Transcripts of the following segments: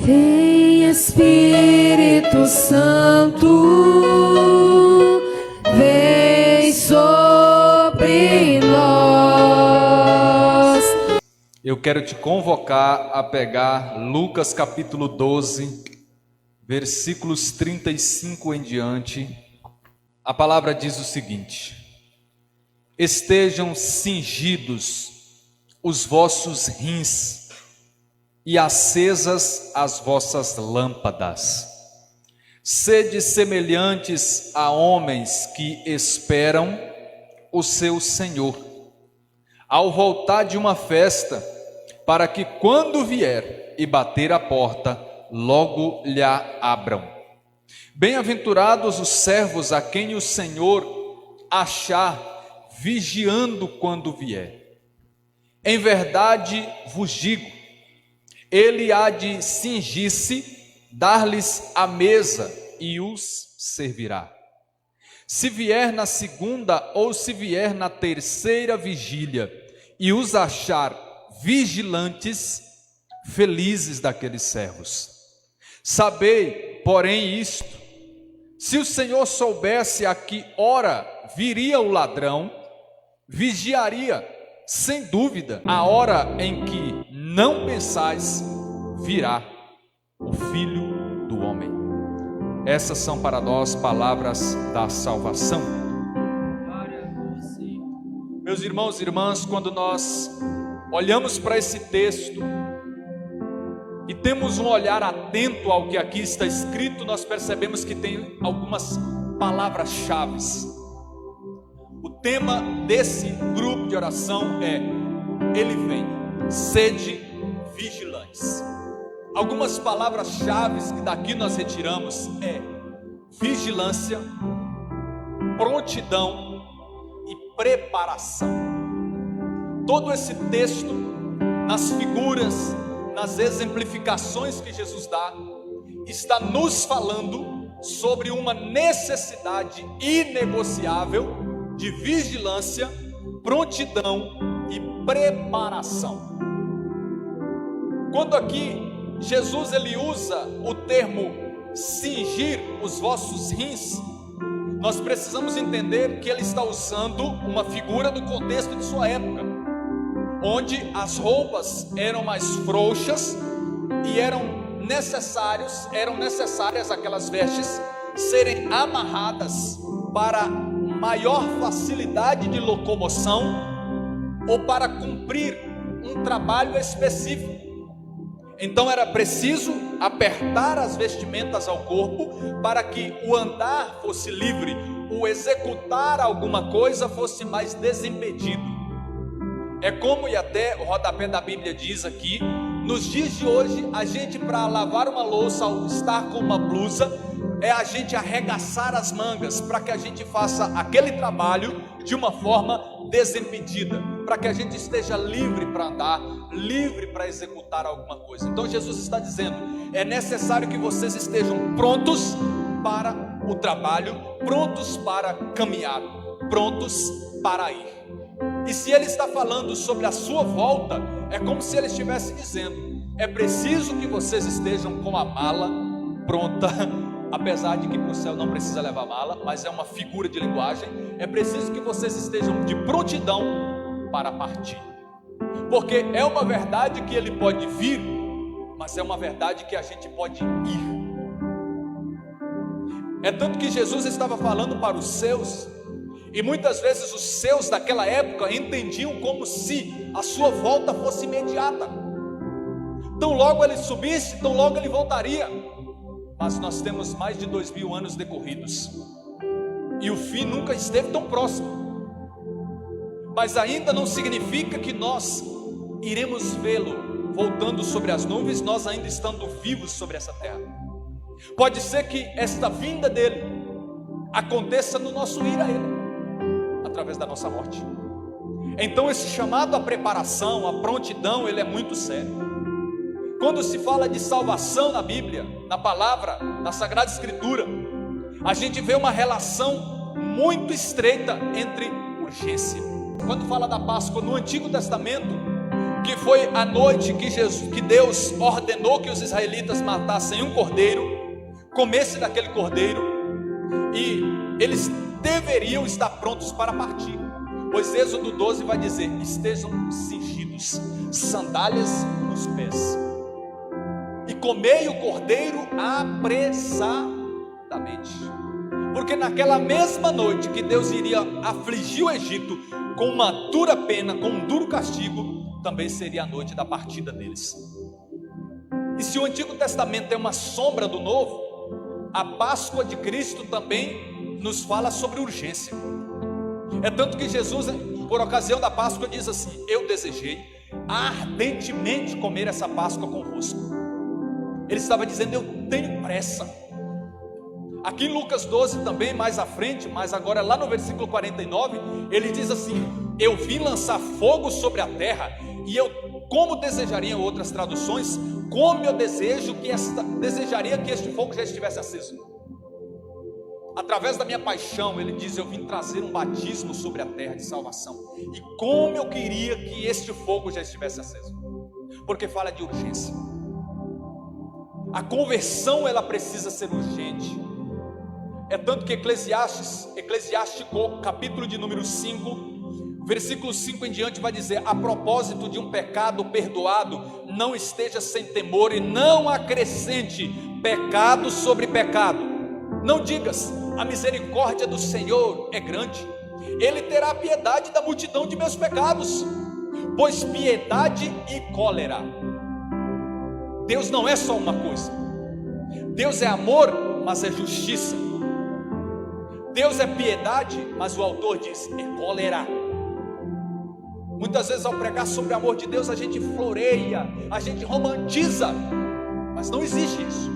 Vem Espírito Santo, vem sobre nós. Eu quero te convocar a pegar Lucas capítulo 12, versículos 35 em diante. A palavra diz o seguinte: estejam cingidos os vossos rins e acesas as vossas lâmpadas. Sede semelhantes a homens que esperam o seu Senhor, ao voltar de uma festa, para que quando vier e bater a porta, logo lhe abram. Bem-aventurados os servos a quem o Senhor achar vigiando quando vier. Em verdade vos digo, ele há de cingir-se, dar-lhes a mesa e os servirá. Se vier na segunda ou se vier na terceira vigília e os achar vigilantes, felizes daqueles servos. Sabei, porém, isto: se o Senhor soubesse a que hora viria o ladrão, vigiaria, sem dúvida, a hora em que não pensais, virá o Filho do Homem. Essas são para nós palavras da salvação. Meus irmãos e irmãs, quando nós olhamos para esse texto e temos um olhar atento ao que aqui está escrito, nós percebemos que tem algumas palavras-chave. O tema desse grupo de oração é: Ele vem, sede vigilantes. Algumas palavras-chave que daqui nós retiramos é vigilância, prontidão e preparação. Todo esse texto, nas figuras, nas exemplificações que Jesus dá, está nos falando sobre uma necessidade inegociável de vigilância, prontidão e preparação. Quando aqui Jesus ele usa o termo cingir os vossos rins, nós precisamos entender que ele está usando uma figura do contexto de sua época, onde as roupas eram mais frouxas e eram necessárias aquelas vestes serem amarradas para maior facilidade de locomoção ou para cumprir um trabalho específico. Então era preciso apertar as vestimentas ao corpo para que o andar fosse livre, o executar alguma coisa fosse mais desimpedido. É como, e até o rodapé da Bíblia diz aqui, nos dias de hoje, a gente, para lavar uma louça ou estar com uma blusa, é a gente arregaçar as mangas para que a gente faça aquele trabalho de uma forma desimpedida, para que a gente esteja livre para andar, livre para executar alguma coisa. Então Jesus está dizendo: é necessário que vocês estejam prontos para o trabalho, prontos para caminhar, prontos para ir. E se ele está falando sobre a sua volta, é como se ele estivesse dizendo: é preciso que vocês estejam com a mala pronta. Apesar de que para o céu não precisa levar mala, mas é uma figura de linguagem. É preciso que vocês estejam de prontidão para partir, porque é uma verdade que ele pode vir, mas é uma verdade que a gente pode ir. É tanto que Jesus estava falando para os seus, e muitas vezes os seus daquela época entendiam como se a sua volta fosse imediata. Tão logo ele subisse, tão logo ele voltaria. Mas nós temos mais de 2000 anos decorridos e o fim nunca esteve tão próximo. Mas ainda não significa que nós iremos vê-lo voltando sobre as nuvens, nós ainda estando vivos sobre essa terra. Pode ser que esta vinda dele aconteça no nosso ir a ele, através da nossa morte. Então esse chamado à preparação, à prontidão, ele é muito sério. Quando se fala de salvação na Bíblia, na palavra, na Sagrada Escritura, a gente vê uma relação muito estreita entre urgência. Quando fala da Páscoa no Antigo Testamento, que foi a noite que Deus ordenou que os israelitas matassem um cordeiro, comessem daquele cordeiro, e eles deveriam estar prontos para partir, pois Êxodo 12 vai dizer: estejam cingidos, sandálias nos pés, e comei o cordeiro apressadamente, porque naquela mesma noite que Deus iria afligir o Egito com uma dura pena, com um duro castigo, também seria a noite da partida deles. E se o Antigo Testamento é uma sombra do Novo, a Páscoa de Cristo também nos fala sobre urgência. É tanto que Jesus, por ocasião da Páscoa, diz assim: eu desejei ardentemente comer essa Páscoa convosco. Ele estava dizendo: eu tenho pressa. Aqui em Lucas 12 também, mais à frente, mas agora lá no versículo 49, ele diz assim: eu vim lançar fogo sobre a terra, e eu, como desejariam outras traduções, como eu desejaria que este fogo já estivesse aceso. Através da minha paixão, ele diz: eu vim trazer um batismo sobre a terra de salvação, e como eu queria que este fogo já estivesse aceso, porque fala de urgência. A conversão, ela precisa ser urgente. É tanto que Eclesiástico, capítulo de número 5, versículo 5 em diante, vai dizer: a propósito de um pecado perdoado, não esteja sem temor e não acrescente pecado sobre pecado. Não digas: a misericórdia do Senhor é grande, Ele terá piedade da multidão de meus pecados, pois piedade e cólera. Deus não é só uma coisa. Deus é amor, mas é justiça. Deus é piedade, mas o autor diz: é cólera. Muitas vezes, ao pregar sobre o amor de Deus, a gente floreia, a gente romantiza, mas não existe isso.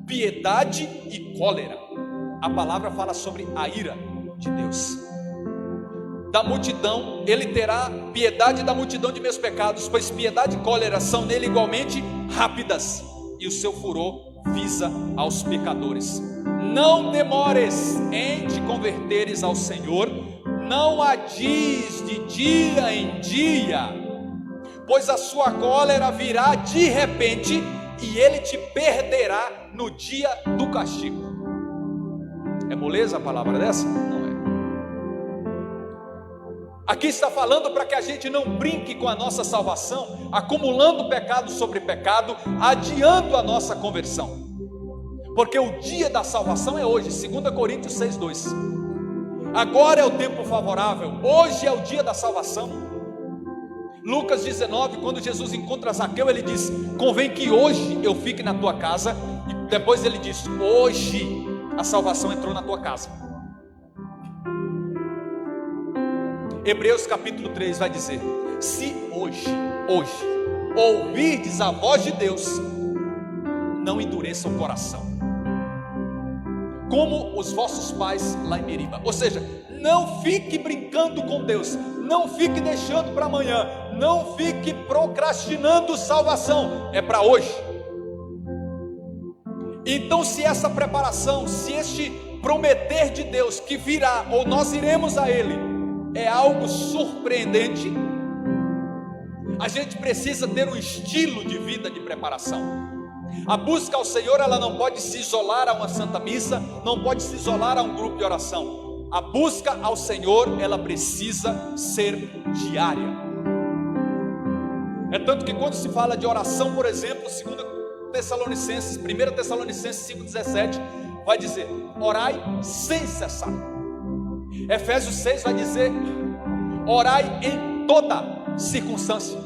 Piedade e cólera. A palavra fala sobre a ira de Deus. Da multidão, Ele terá piedade da multidão de meus pecados, pois piedade e cólera são nele igualmente rápidas, e o seu furor visa aos pecadores. Não demores em te converteres ao Senhor, não adies de dia em dia, pois a sua cólera virá de repente, e Ele te perderá no dia do castigo. É moleza a palavra dessa? Não é. Aqui está falando para que a gente não brinque com a nossa salvação, acumulando pecado sobre pecado, adiando a nossa conversão, porque o dia da salvação é hoje. 2 Coríntios 6:2. Agora é o tempo favorável, hoje é o dia da salvação. Lucas 19, quando Jesus encontra Zaqueu, ele diz: convém que hoje eu fique na tua casa. E depois ele diz: hoje a salvação entrou na tua casa. Hebreus capítulo 3 vai dizer: se hoje ouvirdes a voz de Deus, não endureça o coração, como os vossos pais lá em Meriba. Ou seja, não fique brincando com Deus, não fique deixando para amanhã, não fique procrastinando salvação, é para hoje. Então, se essa preparação, se este prometer de Deus que virá, ou nós iremos a Ele, é algo surpreendente, a gente precisa ter um estilo de vida de preparação. A busca ao Senhor, ela não pode se isolar a uma santa missa, não pode se isolar a um grupo de oração. A busca ao Senhor, ela precisa ser diária. É tanto que quando se fala de oração, por exemplo, 1 Tessalonicenses 5,17, vai dizer: orai sem cessar. Efésios 6 vai dizer: orai em toda circunstância.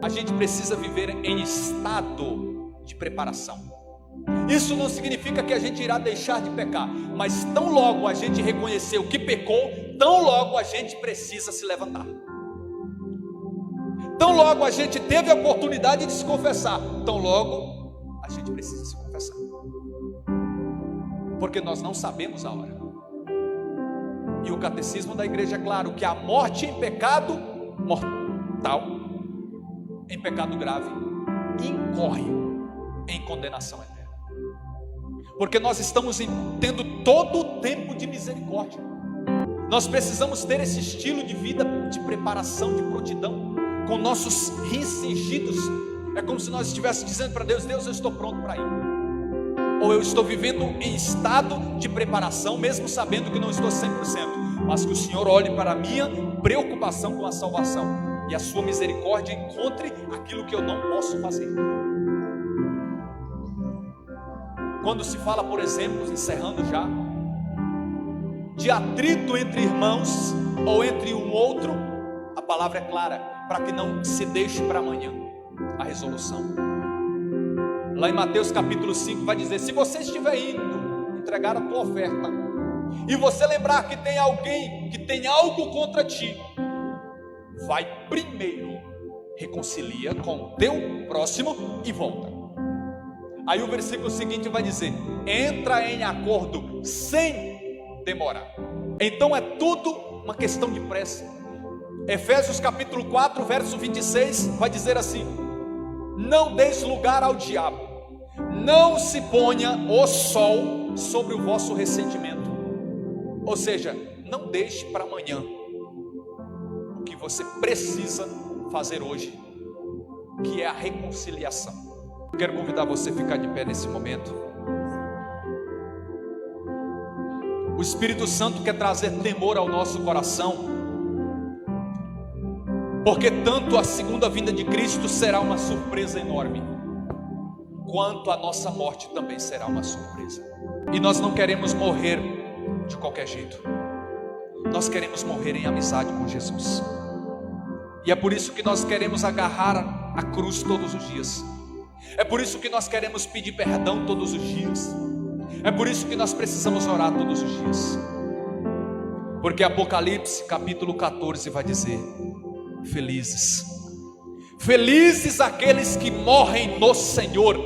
A gente precisa viver em estado de preparação. Isso não significa que a gente irá deixar de pecar, mas tão logo a gente reconhecer o que pecou, tão logo a gente precisa se levantar. Tão logo a gente teve a oportunidade de se confessar, tão logo a gente precisa se confessar, porque nós não sabemos a hora. E o catecismo da igreja é claro que a morte em pecado mortal, em pecado grave, incorre em condenação eterna, porque nós estamos tendo todo o tempo de misericórdia. Nós precisamos ter esse estilo de vida de preparação, de prontidão, com nossos rins cingidos. É como se nós estivéssemos dizendo para Deus: Deus, eu estou pronto para ir. Ou eu estou vivendo em estado de preparação, mesmo sabendo que não estou 100%, mas que o Senhor olhe para a minha preocupação com a salvação, e a sua misericórdia encontre aquilo que eu não posso fazer. Quando se fala, por exemplo, encerrando já, de atrito entre irmãos ou entre um outro, a palavra é clara, para que não se deixe para amanhã a resolução. Lá em Mateus capítulo 5 vai dizer: se você estiver indo entregar a tua oferta, e você lembrar que tem alguém que tem algo contra ti, vai primeiro, reconcilia com o teu próximo e volta. Aí o versículo seguinte vai dizer: entra em acordo sem demorar. Então é tudo uma questão de pressa. Efésios capítulo 4 verso 26 vai dizer assim: não deis lugar ao diabo, não se ponha o sol sobre o vosso ressentimento. Ou seja, não deixe para amanhã o que você precisa fazer hoje, que é a reconciliação. Eu quero convidar você a ficar de pé nesse momento. O Espírito Santo quer trazer temor ao nosso coração, porque tanto a segunda vinda de Cristo será uma surpresa enorme, quanto a nossa morte também será uma surpresa. E nós não queremos morrer de qualquer jeito, nós queremos morrer em amizade com Jesus. E é por isso que nós queremos agarrar a cruz todos os dias. É por isso que nós queremos pedir perdão todos os dias. É por isso que nós precisamos orar todos os dias. Porque Apocalipse capítulo 14 vai dizer: felizes, felizes aqueles que morrem no Senhor,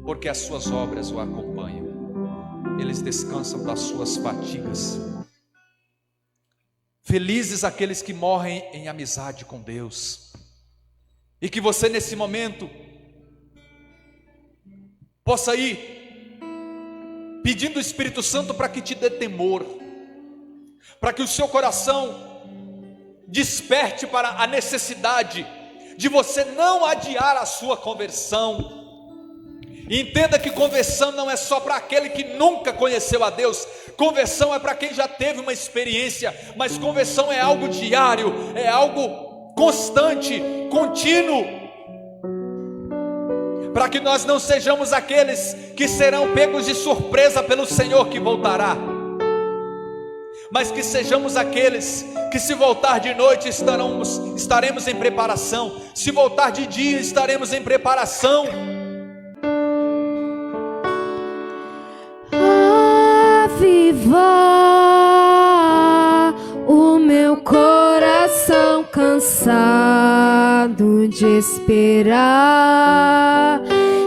porque as suas obras o acompanham, eles descansam das suas fadigas. Felizes aqueles que morrem em amizade com Deus. E que você nesse momento possa ir pedindo ao Espírito Santo para que te dê temor, para que o seu coração desperte para a necessidade de você não adiar a sua conversão. E entenda que conversão não é só para aquele que nunca conheceu a Deus. Conversão é para quem já teve uma experiência, mas conversão é algo diário, é algo constante, contínuo, para que nós não sejamos aqueles que serão pegos de surpresa pelo Senhor que voltará, mas que sejamos aqueles que, se voltar de noite, estaremos em preparação, se voltar de dia, estaremos em preparação. Aviva o meu coração cansado de esperar,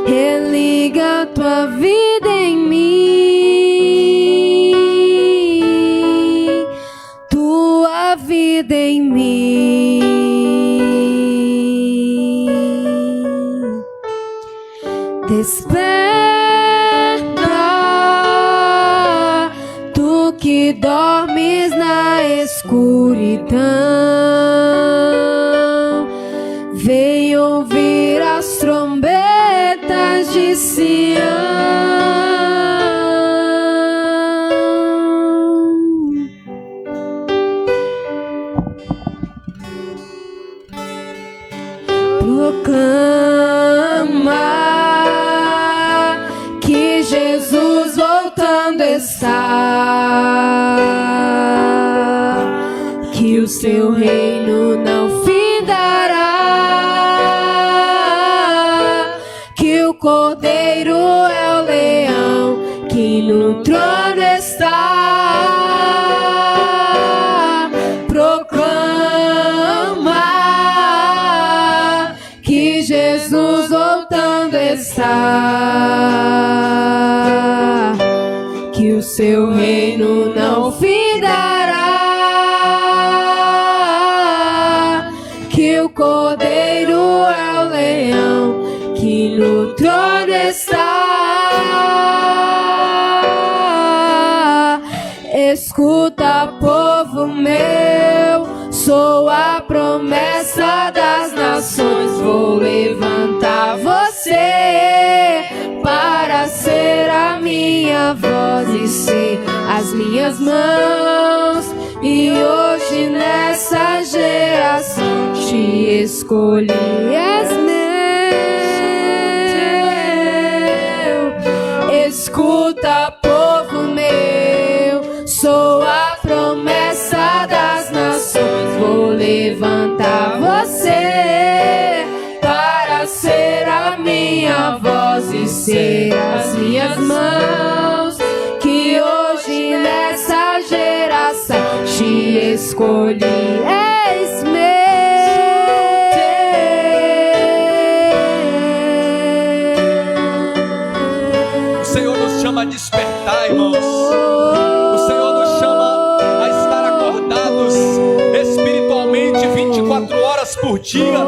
religa a tua vida em mim, tua vida em mim. Desperta, tu que dormes na escuridão, vem ouvir as trombetas de Sião. Proclama que Jesus voltando está, que o seu reino não findará, que o Cordeiro é o leão que no trono está. Proclama que Jesus voltando está, que o seu reino não findará, que o Cordeiro é o leão que no trono está. Escuta, promessa das nações. Vou levantar você para ser a minha voz e ser as minhas mãos. E hoje nessa geração te escolhi, és meu. Escuta, povo meu, sou a promessa das nações. Vou levantar você para ser a minha voz e ser as minhas mãos. Que hoje nessa geração te escolhi, és meu. O Senhor nos chama a despertar, irmãos. O Senhor nos chama a estar acordados espiritualmente 24 horas por dia.